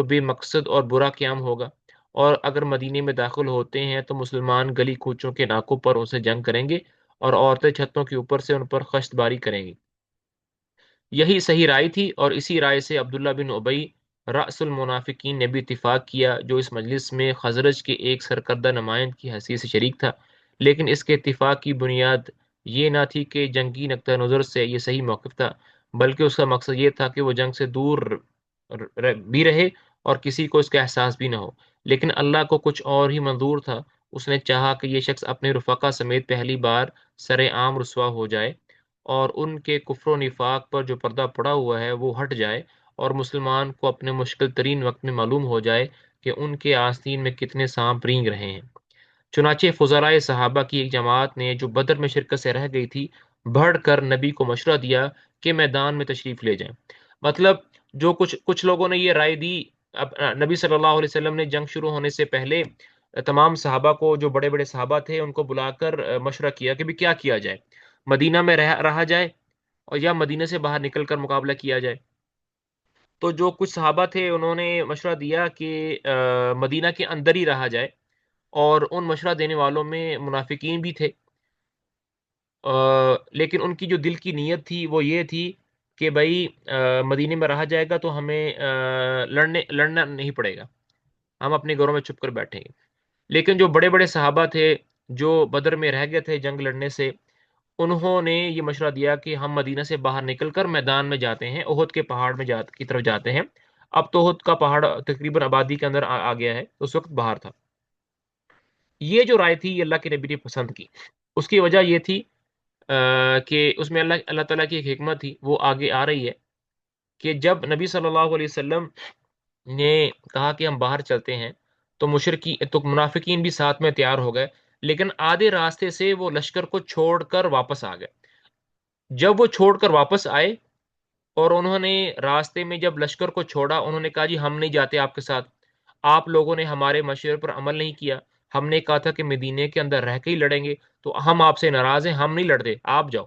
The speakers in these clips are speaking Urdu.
تو بے مقصد اور برا قیام ہوگا، اور اگر مدینے میں داخل ہوتے ہیں تو مسلمان گلی کوچوں کے ناکوں پر ان سے جنگ کریں گے، اور عورتیں چھتوں کے اوپر سے ان پر خشت باری کریں گی۔ یہی صحیح رائے تھی، اور اسی رائے سے عبداللہ بن ابی رأس المنافقین نے بھی اتفاق کیا، جو اس مجلس میں خزرج کے ایک سرکردہ نمائند کی حیثیت سے شریک تھا، لیکن اس کے اتفاق کی بنیاد یہ نہ تھی کہ جنگی نقطہ نظر سے یہ صحیح موقف تھا، بلکہ اس کا مقصد یہ تھا کہ وہ جنگ سے دور بھی رہے اور کسی کو اس کا احساس بھی نہ ہو۔ لیکن اللہ کو کچھ اور ہی منظور تھا، اس نے چاہا کہ یہ شخص اپنے رفقا سمیت پہلی بار سر عام رسوا ہو جائے، اور ان کے کفر و نفاق پر جو پردہ پڑا ہوا ہے وہ ہٹ جائے، اور مسلمان کو اپنے مشکل ترین وقت میں معلوم ہو جائے کہ ان کے آستین میں کتنے سانپ رینگ رہے ہیں۔ چنانچہ فضلائے صحابہ کی ایک جماعت نے جو بدر میں شرکت سے رہ گئی تھی، بڑھ کر نبی کو مشورہ دیا کہ میدان میں تشریف لے جائیں۔ مطلب جو کچھ لوگوں نے یہ رائے دی، نبی صلی اللہ علیہ وسلم نے جنگ شروع ہونے سے پہلے تمام صحابہ کو، جو بڑے بڑے صحابہ تھے، ان کو بلا کر مشورہ کیا کہ بھی کیا کیا جائے، مدینہ میں رہا جائے اور یا مدینہ سے باہر نکل کر مقابلہ کیا جائے۔ تو جو کچھ صحابہ تھے انہوں نے مشورہ دیا کہ مدینہ کے اندر ہی رہا جائے، اور ان مشورہ دینے والوں میں منافقین بھی تھے، لیکن ان کی جو دل کی نیت تھی وہ یہ تھی کہ بھائی مدینے میں رہا جائے گا تو ہمیں لڑنا نہیں پڑے گا، ہم اپنے گھروں میں چھپ کر بیٹھیں گے۔ لیکن جو بڑے بڑے صحابہ تھے جو بدر میں رہ گئے تھے جنگ لڑنے سے، انہوں نے یہ مشورہ دیا کہ ہم مدینہ سے باہر نکل کر میدان میں جاتے ہیں، احد کے پہاڑ میں کی طرف جاتے ہیں۔ اب تو احد کا پہاڑ تقریباً آبادی کے اندر آ گیا ہے، اس وقت باہر تھا۔ یہ جو رائے تھی یہ اللہ کے نبی نے پسند کی، اس کی وجہ یہ تھی کہ اس میں اللہ تعالیٰ کی ایک حکمت تھی، وہ آگے آ رہی ہے کہ جب نبی صلی اللہ علیہ وسلم نے کہا کہ ہم باہر چلتے ہیں، تو منافقین بھی ساتھ میں تیار ہو گئے، لیکن آدھے راستے سے وہ لشکر کو چھوڑ کر واپس آ گئے۔ جب وہ چھوڑ کر واپس آئے اور انہوں نے راستے میں جب لشکر کو چھوڑا، انہوں نے کہا جی ہم نہیں جاتے آپ کے ساتھ، آپ لوگوں نے ہمارے مشورے پر عمل نہیں کیا، ہم نے کہا تھا کہ مدینے کے اندر رہ کے ہی لڑیں گے، تو ہم آپ سے ناراض ہیں، ہم نہیں لڑتے، آپ جاؤ۔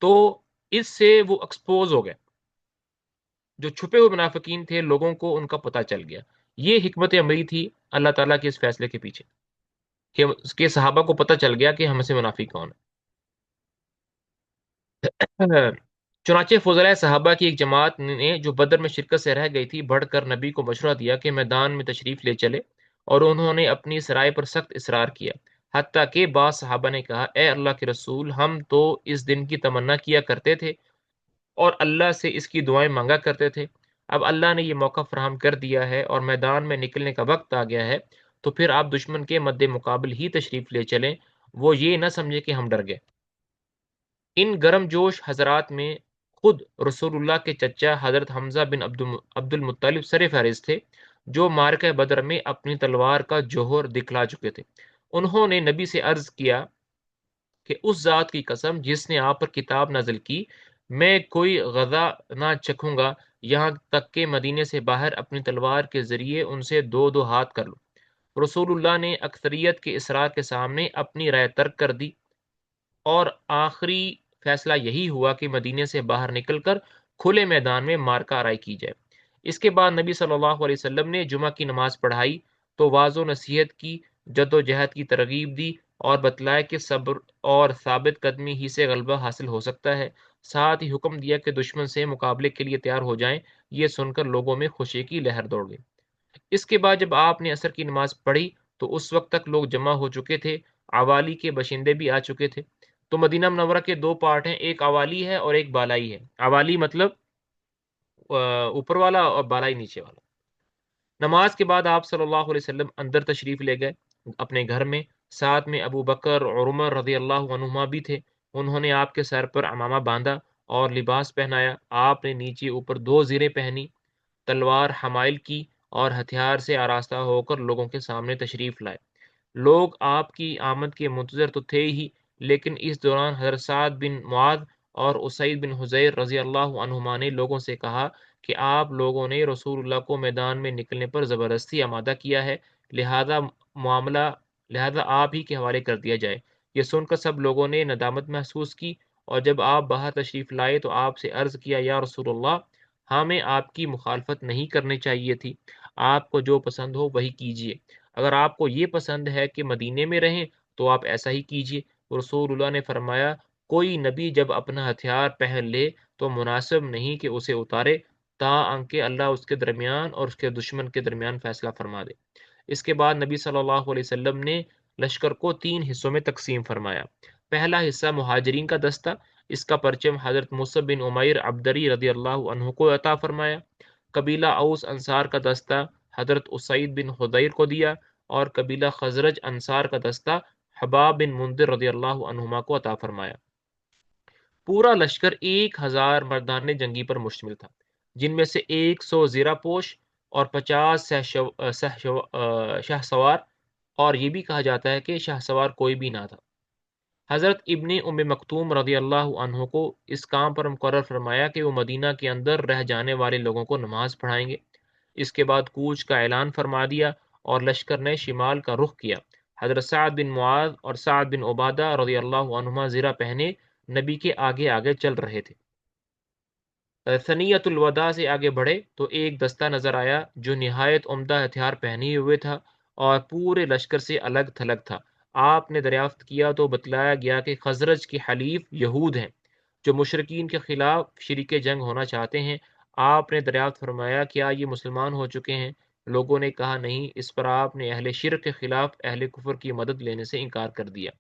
تو اس سے وہ ایکسپوز ہو گئے، جو چھپے ہوئے منافقین تھے لوگوں کو ان کا پتہ چل گیا۔ یہ حکمت عملی تھی اللہ تعالیٰ کے اس فیصلے کے پیچھے، کہ اس کے صحابہ کو پتہ چل گیا کہ ہم سے منافق کون ہے۔ چنانچہ فضلائے صحابہ کی ایک جماعت نے جو بدر میں شرکت سے رہ گئی تھی، بڑھ کر نبی کو مشورہ دیا کہ میدان میں تشریف لے چلے، اور انہوں نے اپنی اس رائے پر سخت اصرار کیا، حتیٰ کہ بعض صحابہ نے کہا اے اللہ کے رسول، ہم تو اس دن کی تمنا کیا کرتے تھے اور اللہ سے اس کی دعائیں مانگا کرتے تھے، اب اللہ نے یہ موقع فراہم کر دیا ہے اور میدان میں نکلنے کا وقت آ گیا ہے، تو پھر آپ دشمن کے مد مقابل ہی تشریف لے چلیں، وہ یہ نہ سمجھے کہ ہم ڈر گئے۔ ان گرم جوش حضرات میں خود رسول اللہ کے چچا حضرت حمزہ بن عبد المطلب سر فہرست تھے، جو معرکہ بدر میں اپنی تلوار کا جوہر دکھلا چکے تھے۔ انہوں نے نبی سے عرض کیا کہ اس ذات کی قسم جس نے آپ پر کتاب نازل کی، میں کوئی غذا نہ چکھوں گا یہاں تک کہ مدینے سے باہر اپنی تلوار کے ذریعے ان سے دو دو ہاتھ کر لوں۔ رسول اللہ نے اکثریت کے اصرار کے سامنے اپنی رائے ترک کر دی، اور آخری فیصلہ یہی ہوا کہ مدینے سے باہر نکل کر کھلے میدان میں مارکہ آرائی کی جائے۔ اس کے بعد نبی صلی اللہ علیہ وسلم نے جمعہ کی نماز پڑھائی تو واضح و نصیحت کی، جد و جہد کی ترغیب دی، اور بتلایا کہ صبر اور ثابت قدمی ہی سے غلبہ حاصل ہو سکتا ہے، ساتھ ہی حکم دیا کہ دشمن سے مقابلے کے لیے تیار ہو جائیں۔ یہ سن کر لوگوں میں خوشی کی لہر دوڑ گئی۔ اس کے بعد جب آپ نے عصر کی نماز پڑھی تو اس وقت تک لوگ جمع ہو چکے تھے، عوالی کے باشندے بھی آ چکے تھے۔ تو مدینہ منورہ کے دو پارٹ ہیں، ایک عوالی ہے اور ایک بالائی ہے۔ عوالی مطلب اوپر والا، اور بالائی نیچے والا۔ نماز کے بعد آپ صلی اللہ علیہ وسلم اندر تشریف لے گئے اپنے گھر میں، ساتھ میں ابو بکر اور عمر رضی اللہ عنہما بھی تھے۔ انہوں نے آپ کے سر پر عمامہ باندھا اور لباس پہنایا، آپ نے نیچے اوپر دو زیریں پہنی، تلوار حمائل کی، اور ہتھیار سے آراستہ ہو کر لوگوں کے سامنے تشریف لائے۔ لوگ آپ کی آمد کے منتظر تو تھے ہی، لیکن اس دوران حضرت سعد بن معاذ اور اسید بن حضیر رضی اللہ عنہما نے لوگوں سے کہا کہ آپ لوگوں نے رسول اللہ کو میدان میں نکلنے پر زبردستی آمادہ کیا ہے، لہذا آپ ہی کے حوالے کر دیا جائے۔ یہ سن کر سب لوگوں نے ندامت محسوس کی، اور جب آپ باہر تشریف لائے تو آپ سے عرض کیا یا رسول اللہ، ہمیں آپ کی مخالفت نہیں کرنی چاہیے تھی، آپ کو جو پسند ہو وہی کیجیے، اگر آپ کو یہ پسند ہے کہ مدینے میں رہیں تو آپ ایسا ہی کیجیے۔ رسول اللہ نے فرمایا کوئی نبی جب اپنا ہتھیار پہن لے تو مناسب نہیں کہ اسے اتارے تاکہ اللہ اس کے درمیان اور اس کے دشمن کے درمیان فیصلہ فرما دے۔ اس کے بعد نبی صلی اللہ علیہ وسلم نے لشکر کو 3 حصوں میں تقسیم فرمایا۔ پہلا حصہ مہاجرین کا دستہ، اس کا پرچم حضرت مصعب بن عمیر عبدری رضی اللہ عنہ کو عطا فرمایا۔ قبیلہ اوس انصار کا دستہ حضرت اسید بن حضیر کو دیا، اور قبیلہ خزرج انصار کا دستہ حباب بن منذر رضی اللہ عنہما کو عطا فرمایا۔ پورا لشکر 1000 مردان جنگی پر مشتمل تھا، جن میں سے 100 زیرہ پوش اور 50 شاہ سوار، اور یہ بھی کہا جاتا ہے کہ شاہ سوار کوئی بھی نہ تھا۔ حضرت ابن ام مکتوم رضی اللہ عنہ کو اس کام پر مقرر فرمایا کہ وہ مدینہ کے اندر رہ جانے والے لوگوں کو نماز پڑھائیں گے۔ اس کے بعد کوچ کا اعلان فرما دیا اور لشکر نے شمال کا رخ کیا۔ حضرت سعد بن معاذ اور سعد بن عبادہ رضی اللہ عنہما زرہ پہنے نبی کے آگے آگے چل رہے تھے۔ ثنیۃ الوداع سے آگے بڑھے تو ایک دستہ نظر آیا جو نہایت عمدہ ہتھیار پہنے ہوئے تھا اور پورے لشکر سے الگ تھلگ تھا۔ آپ نے دریافت کیا تو بتلایا گیا کہ خزرج کے حلیف یہود ہیں جو مشرکین کے خلاف شریک جنگ ہونا چاہتے ہیں۔ آپ نے دریافت فرمایا کیا یہ مسلمان ہو چکے ہیں؟ لوگوں نے کہا نہیں۔ اس پر آپ نے اہل شرک کے خلاف اہل کفر کی مدد لینے سے انکار کر دیا۔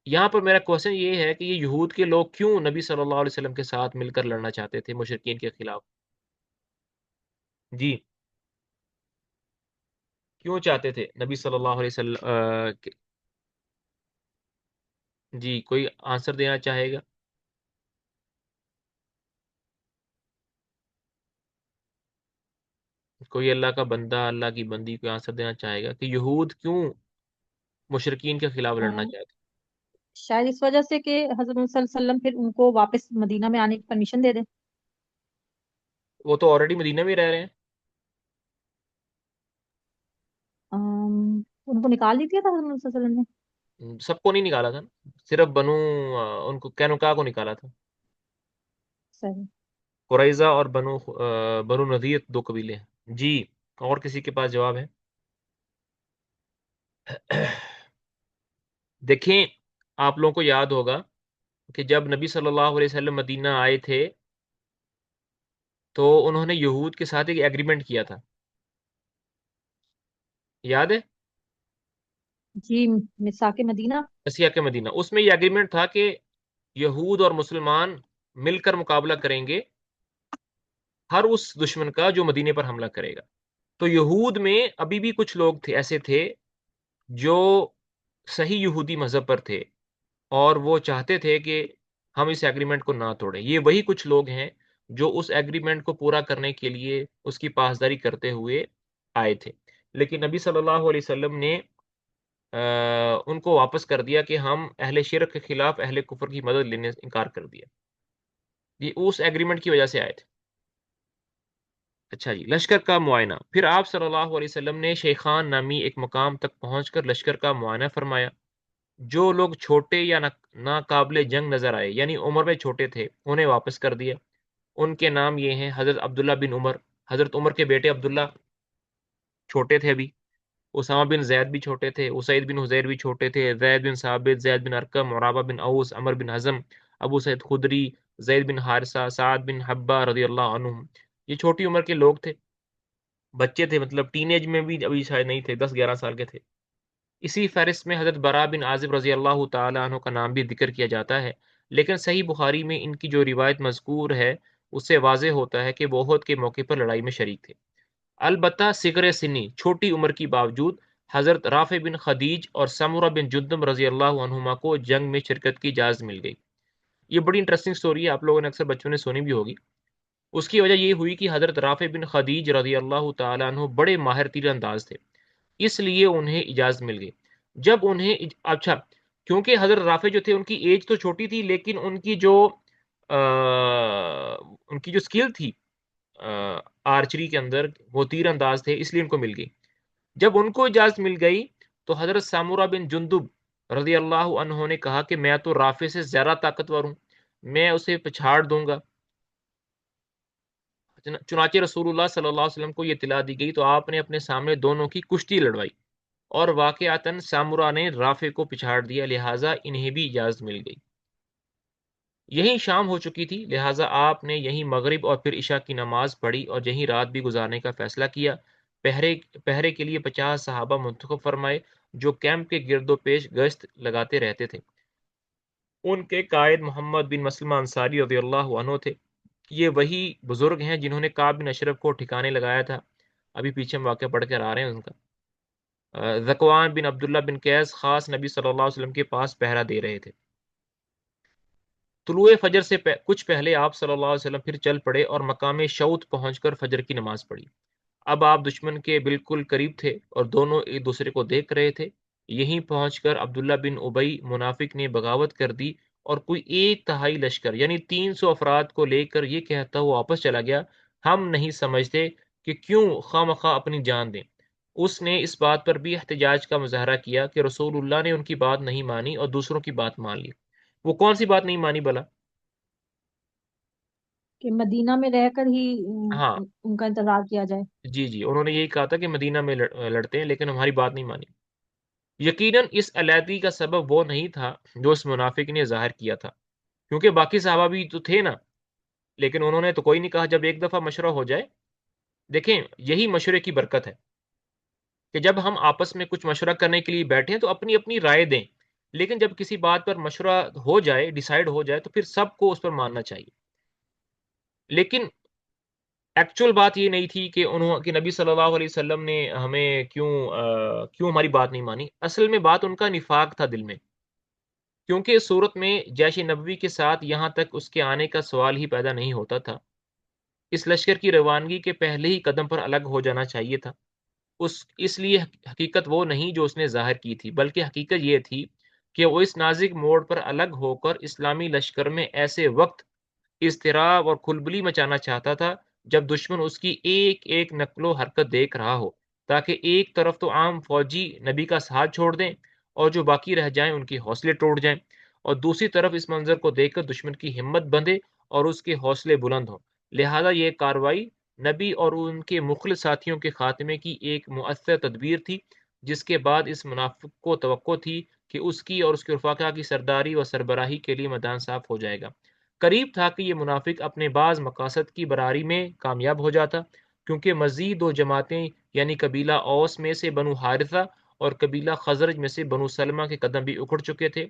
یہاں پر میرا کوشچن یہ ہے کہ یہ یہود کے لوگ کیوں نبی صلی اللہ علیہ وسلم کے ساتھ مل کر لڑنا چاہتے تھے مشرکین کے خلاف؟ جی، کیوں چاہتے تھے نبی صلی اللہ علیہ وسلم جی، کوئی آنسر دینا چاہے گا؟ کوئی اللہ کا بندہ، اللہ کی بندی کوئی آنسر دینا چاہے گا کہ یہود کیوں مشرکین کے خلاف لڑنا چاہتے؟ شاید اس وجہ سے کہ حضرت محمد صلی اللہ علیہ وسلم پھر ان کو واپس مدینہ میں آنے کی پرمیشن دے دیں۔ وہ تو آلریڈی مدینہ میں رہ رہے ہیں۔ ان کو نکال نہیں دیا تھا حضرت محمد صلی اللہ علیہ وسلم نے؟ سب کو نہیں نکالا تھا نا، صرف بنو ان کو کینوکا کو نکالا تھا۔ صحیح۔ قریظہ اور بنو نذیر 2 قبیلے ہیں جی۔ اور کسی کے پاس جواب ہے؟ دیکھیں، آپ لوگوں کو یاد ہوگا کہ جب نبی صلی اللہ علیہ وسلم مدینہ آئے تھے تو انہوں نے یہود کے ساتھ ایک ایگریمنٹ کیا تھا، یاد ہے؟ جی، میثاق مدینہ۔ مسیح کے مدینہ، اس میں یہ ایگریمنٹ تھا کہ یہود اور مسلمان مل کر مقابلہ کریں گے ہر اس دشمن کا جو مدینے پر حملہ کرے گا۔ تو یہود میں ابھی بھی کچھ لوگ تھے ایسے تھے جو صحیح یہودی مذہب پر تھے، اور وہ چاہتے تھے کہ ہم اس ایگریمنٹ کو نہ توڑیں۔ یہ وہی کچھ لوگ ہیں جو اس ایگریمنٹ کو پورا کرنے کے لیے اس کی پاسداری کرتے ہوئے آئے تھے، لیکن نبی صلی اللہ علیہ وسلم نے ان کو واپس کر دیا کہ ہم اہل شرک کے خلاف اہل کفر کی مدد لینے سے انکار کر دیا۔ یہ اس ایگریمنٹ کی وجہ سے آئے تھے۔ اچھا جی، لشکر کا معائنہ۔ پھر آپ صلی اللہ علیہ وسلم نے شیخان نامی ایک مقام تک پہنچ کر لشکر کا معائنہ فرمایا۔ جو لوگ چھوٹے یا ناقابل جنگ نظر آئے، یعنی عمر میں چھوٹے تھے، انہیں واپس کر دیا۔ ان کے نام یہ ہیں: حضرت عبداللہ بن عمر، حضرت عمر کے بیٹے عبداللہ چھوٹے تھے ابھی، اسامہ بن زید بھی چھوٹے تھے، اسید بن حضیر بھی چھوٹے تھے، زید بن ثابت، زید بن ارقم، عرابہ بن اوس، عمر بن حزم، ابو سعید خدری، زید بن حارثہ، سعد بن حبہ رضی اللہ عنہم۔ یہ چھوٹی عمر کے لوگ تھے، بچے تھے، مطلب ٹین ایج میں بھی ابھی شاید نہیں تھے، 10-11 سال کے تھے۔ اسی فہرست میں حضرت برا بن عازب رضی اللہ تعالیٰ عنہ کا نام بھی ذکر کیا جاتا ہے، لیکن صحیح بخاری میں ان کی جو روایت مذکور ہے اس سے واضح ہوتا ہے کہ وہ احد کے موقع پر لڑائی میں شریک تھے۔ البتہ صغر سنی، چھوٹی عمر کی باوجود، حضرت رافع بن خدیج اور سمرہ بن جندم رضی اللہ عنہما کو جنگ میں شرکت کی اجازت مل گئی۔ یہ بڑی انٹرسٹنگ سٹوری ہے، آپ لوگوں نے اکثر بچوں نے سنی بھی ہوگی۔ اس کی وجہ یہ ہوئی کہ حضرت رافع بن خدیج رضی اللہ تعالیٰ عنہ بڑے ماہر تیر انداز تھے، اس لیے انہیں اجازت مل گئی۔ جب انہیں اچھا، کیونکہ حضرت رافع جو تھے ان کی ایج تو چھوٹی تھی، لیکن ان کی جو سکل تھی آرچری کے اندر، وہ تیر انداز تھے، اس لیے ان کو مل گئی۔ جب ان کو اجازت مل گئی تو حضرت سامورہ بن جندب رضی اللہ عنہ نے کہا کہ میں تو رافع سے زیادہ طاقتور ہوں، میں اسے پچھاڑ دوں گا۔ چنانچہ رسول اللہ صلی اللہ علیہ وسلم کو یہ اطلاع دی گئی تو آپ نے اپنے سامنے دونوں کی کشتی لڑوائی، اور واقعاتاً سامورا نے رافع کو پچھاڑ دیا، لہٰذا انہیں بھی اجازت مل گئی۔ یہیں شام ہو چکی تھی، لہٰذا آپ نے یہیں مغرب اور پھر عشاء کی نماز پڑھی اور یہیں رات بھی گزارنے کا فیصلہ کیا۔ پہرے کے لیے 50 صحابہ منتخب فرمائے جو کیمپ کے گرد و پیش گشت لگاتے رہتے تھے۔ ان کے قائد محمد بن مسلمہ انصاری رضی اللہ عنہ تھے۔ یہ وہی بزرگ ہیں جنہوں نے کعب بن اشرف کو ٹھکانے لگایا تھا، ابھی پیچھے ہم واقعہ پڑھ کر آ رہے ہیں ان کا۔ ذکوان بن عبداللہ بن قیس خاص نبی صلی اللہ علیہ وسلم کے پاس پہرا دے رہے تھے۔ طلوع فجر سے کچھ پہلے آپ صلی اللہ علیہ وسلم پھر چل پڑے اور مقام شوط پہنچ کر فجر کی نماز پڑھی۔ اب آپ دشمن کے بالکل قریب تھے اور دونوں ایک دوسرے کو دیکھ رہے تھے۔ یہیں پہنچ کر عبداللہ بن ابی منافق نے بغاوت کر دی اور کوئی 1/3 لشکر یعنی 300 افراد کو لے کر یہ کہتا ہوا واپس چلا گیا، ہم نہیں سمجھتے کہ کیوں خواہ اپنی جان دیں۔ اس نے اس بات پر بھی احتجاج کا مظاہرہ کیا کہ رسول اللہ نے ان کی بات نہیں مانی اور دوسروں کی بات مان لی۔ وہ کون سی بات نہیں مانی بلا؟ کہ مدینہ میں رہ کر ہی ہاں ان کا انتظار کیا جائے۔ جی جی، انہوں نے یہی کہا تھا کہ مدینہ میں لڑتے ہیں، لیکن ہماری بات نہیں مانی۔ یقیناً اس علیحدگی کا سبب وہ نہیں تھا جو اس منافق نے ظاہر کیا تھا، کیونکہ باقی صحابہ بھی تو تھے نا، لیکن انہوں نے تو کوئی نہیں کہا۔ جب ایک دفعہ مشورہ ہو جائے، دیکھیں یہی مشورے کی برکت ہے کہ جب ہم آپس میں کچھ مشورہ کرنے کے لیے بیٹھیں تو اپنی اپنی رائے دیں، لیکن جب کسی بات پر مشورہ ہو جائے، ڈیسائیڈ ہو جائے، تو پھر سب کو اس پر ماننا چاہیے۔ لیکن ایکچول بات یہ نہیں تھی کہ نبی صلی اللہ علیہ وسلم نے ہمیں کیوں ہماری بات نہیں مانی۔ اصل میں بات ان کا نفاق تھا دل میں، کیونکہ اس صورت میں جیش نبوی کے ساتھ یہاں تک اس کے آنے کا سوال ہی پیدا نہیں ہوتا تھا۔ اس لشکر کی روانگی کے پہلے ہی قدم پر الگ ہو جانا چاہیے تھا۔ اس لیے حقیقت وہ نہیں جو اس نے ظاہر کی تھی، بلکہ حقیقت یہ تھی کہ وہ اس نازک موڑ پر الگ ہو کر اسلامی لشکر میں ایسے وقت اضطراب اور کھلبلی مچانا چاہتا تھا جب دشمن اس کی ایک ایک نقل و حرکت دیکھ رہا ہو، تاکہ ایک طرف تو عام فوجی نبی کا ساتھ چھوڑ دیں اور جو باقی رہ جائیں ان کے حوصلے ٹوٹ جائیں، اور دوسری طرف اس منظر کو دیکھ کر دشمن کی ہمت بندھے اور اس کے حوصلے بلند ہوں۔ لہذا یہ کارروائی نبی اور ان کے مخلص ساتھیوں کے خاتمے کی ایک مؤثر تدبیر تھی، جس کے بعد اس منافق کو توقع تھی کہ اس کی اور اس کے رفقا کی سرداری و سربراہی کے لیے میدان صاف ہو جائے گا۔ قریب تھا کہ یہ منافق اپنے بعض مقاصد کی براری میں کامیاب ہو جاتا، کیونکہ مزید 2 جماعتیں یعنی قبیلہ اوس میں سے بنو حارثہ اور قبیلہ خزرج میں سے بنو سلمہ کے قدم بھی اکھڑ چکے تھے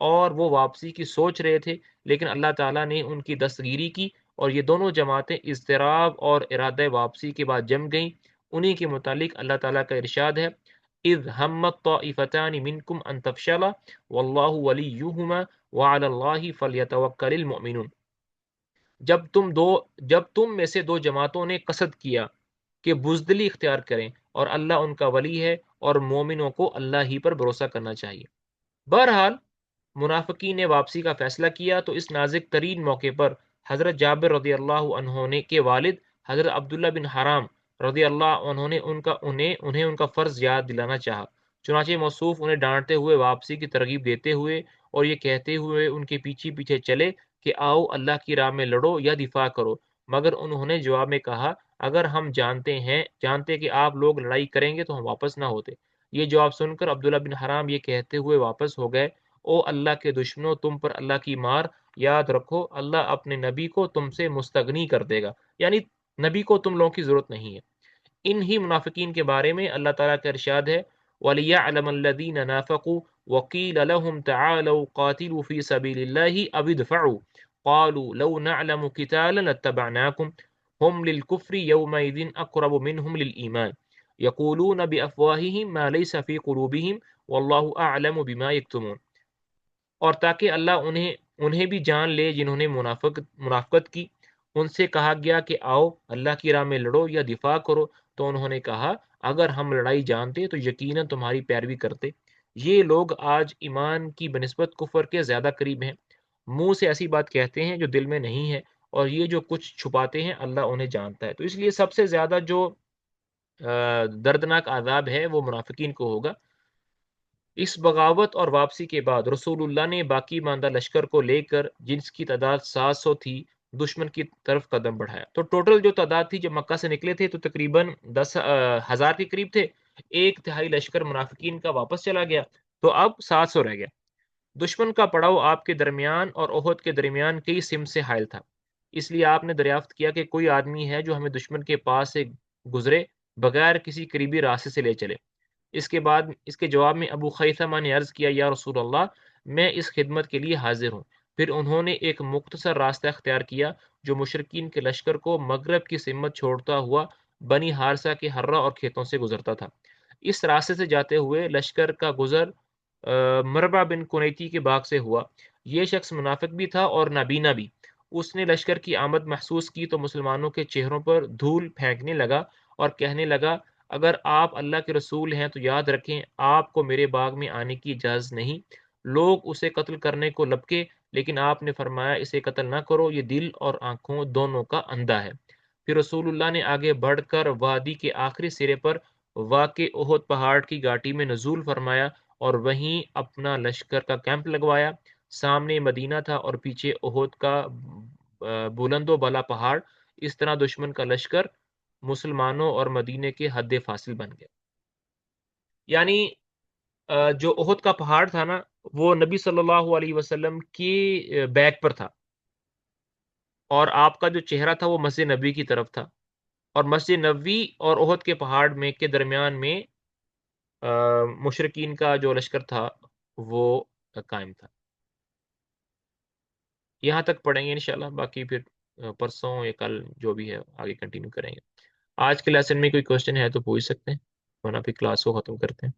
اور وہ واپسی کی سوچ رہے تھے، لیکن اللہ تعالیٰ نے ان کی دستگیری کی اور یہ دونوں جماعتیں اضطراب اور ارادہ واپسی کے بعد جم گئیں۔ انہی کے متعلق اللہ تعالیٰ کا ارشاد ہے، اذ ہمت طائفتان منکم ان تفشلا واللہ ولیہما وعلی اللہ فلیتوکل المؤمنون۔ جب تم میں سے 2 جماعتوں نے قصد کیا کہ بزدلی اختیار کریں، اور اللہ ان کا ولی ہے اور مومنوں کو اللہ ہی پر بھروسہ کرنا چاہیے۔ بہرحال منافقین نے واپسی کا فیصلہ کیا تو اس نازک ترین موقع پر حضرت جابر رضی اللہ عنہ کے والد حضرت عبداللہ بن حرام رضی اللہ عنہ نے انہیں ان کا فرض یاد دلانا چاہا۔ چنانچہ موصوف انہیں ڈانٹتے ہوئے واپسی کی ترغیب دیتے ہوئے اور یہ کہتے ہوئے ان کے پیچھے پیچھے چلے کہ آؤ اللہ کی راہ میں لڑو یا دفاع کرو، مگر انہوں نے جواب میں کہا، اگر ہم جانتے کہ آپ لوگ لڑائی کریں گے تو ہم واپس نہ ہوتے۔ یہ جواب سن کر عبداللہ بن حرام یہ کہتے ہوئے واپس ہو گئے، او اللہ کے دشمنوں، تم پر اللہ کی مار، یاد رکھو اللہ اپنے نبی کو تم سے مستغنی کر دے گا، یعنی نبی کو تم لوگوں کی ضرورت نہیں ہے۔ ان ہی منافقین کے بارے میں اللہ تعالیٰ کا ارشاد ہے، وَلِيَعْلَمَ الَّذِينَ نَافَقُوا وَقِيلَ لَهُمْ تَعَالَوْا قَاتِلُوا فِي سَبِيلِ اللَّهِ أَوِ ادْفَعُوا قَالُوا لَوْ نَعْلَمُ قِتَالًا لَاتَّبَعْنَاكُمْ هُمْ لِلْكُفْرِ يَوْمَئِذٍ أَقْرَبُ مِنْهُمْ لِلْإِيمَانِ يَقُولُونَ بِأَفْوَاهِهِمْ مَا لَيْسَ فِي قُلُوبِهِمْ وَاللَّهُ أَعْلَمُ بِمَا يَكْتُمُونَ۔ اور تاکہ اللہ انہیں بھی جان لے جنہوں نے منافقت کی۔ ان سے کہا گیا کہ آؤ اللہ کی راہ میں لڑو یا دفاع کرو، تو انہوں نے کہا، اگر ہم لڑائی جانتے تو یقیناً تمہاری پیروی کرتے۔ یہ لوگ آج ایمان کی بنسبت کفر کے زیادہ قریب ہیں، منہ سے ایسی بات کہتے ہیں جو دل میں نہیں ہے، اور یہ جو کچھ چھپاتے ہیں اللہ انہیں جانتا ہے۔ تو اس لیے سب سے زیادہ جو دردناک عذاب ہے وہ منافقین کو ہوگا۔ اس بغاوت اور واپسی کے بعد رسول اللہ نے باقی ماندہ لشکر کو لے کر، جس کی تعداد 700 تھی، دشمن کی طرف قدم بڑھایا. تو ٹوٹل جو تعداد تھی جب مکہ سے نکلے تھے تو تقریباً 10,000 کے قریب تھے. ایک تہائی لشکر منافقین کا واپس چلا گیا تو اب 700 رہ گیا. دشمن کا پڑاؤ آپ کے درمیان اور احد کے درمیان کئی سمت سے حائل تھا. اس لیے آپ نے دریافت کیا کہ کوئی آدمی ہے جو ہمیں دشمن کے پاس سے گزرے بغیر کسی قریبی راستے سے لے چلے. اس کے جواب میں ابو خیثمہ نے عرض کیا یا رسول اللہ میں اس خدمت کے لیے حاضر ہوں. پھر انہوں نے ایک مختصر راستہ اختیار کیا جو مشرقین کے لشکر کو مغرب کی سمت چھوڑتا ہوا بنی ہارسہ کے ہرہ اور کھیتوں سے گزرتا تھا. اس راستے سے جاتے ہوئے لشکر کا گزر مربع بن کنیتی کے باغ سے ہوا. یہ شخص منافق بھی تھا اور نابینا بھی. اس نے لشکر کی آمد محسوس کی تو مسلمانوں کے چہروں پر دھول پھینکنے لگا اور کہنے لگا اگر آپ اللہ کے رسول ہیں تو یاد رکھیں آپ کو میرے باغ میں آنے کی اجازت نہیں. لوگ اسے قتل کرنے کو لپکے لیکن آپ نے فرمایا اسے قتل نہ کرو، یہ دل اور آنکھوں دونوں کا اندھا ہے. پھر رسول اللہ نے آگے بڑھ کر وادی کے آخری سرے پر واقع احد پہاڑ کی گھاٹی میں نزول فرمایا اور وہیں اپنا لشکر کا کیمپ لگوایا. سامنے مدینہ تھا اور پیچھے احد کا بلند و بالا پہاڑ. اس طرح دشمن کا لشکر مسلمانوں اور مدینے کے حد فاصل بن گیا. یعنی جو احد کا پہاڑ تھا نا وہ نبی صلی اللہ علیہ وسلم کی بیک پر تھا اور آپ کا جو چہرہ تھا وہ مسجد نبی کی طرف تھا اور مسجد نبوی اور احد کے پہاڑ میں کے درمیان میں مشرقین کا جو لشکر تھا وہ قائم تھا. یہاں تک پڑھیں گے انشاءاللہ، باقی پھر پرسوں یا کل جو بھی ہے آگے کنٹینیو کریں گے. آج کے لیسن میں کوئی کوشچن ہے تو پوچھ سکتے ہیں ورنہ پھر کلاس کو ختم کرتے ہیں.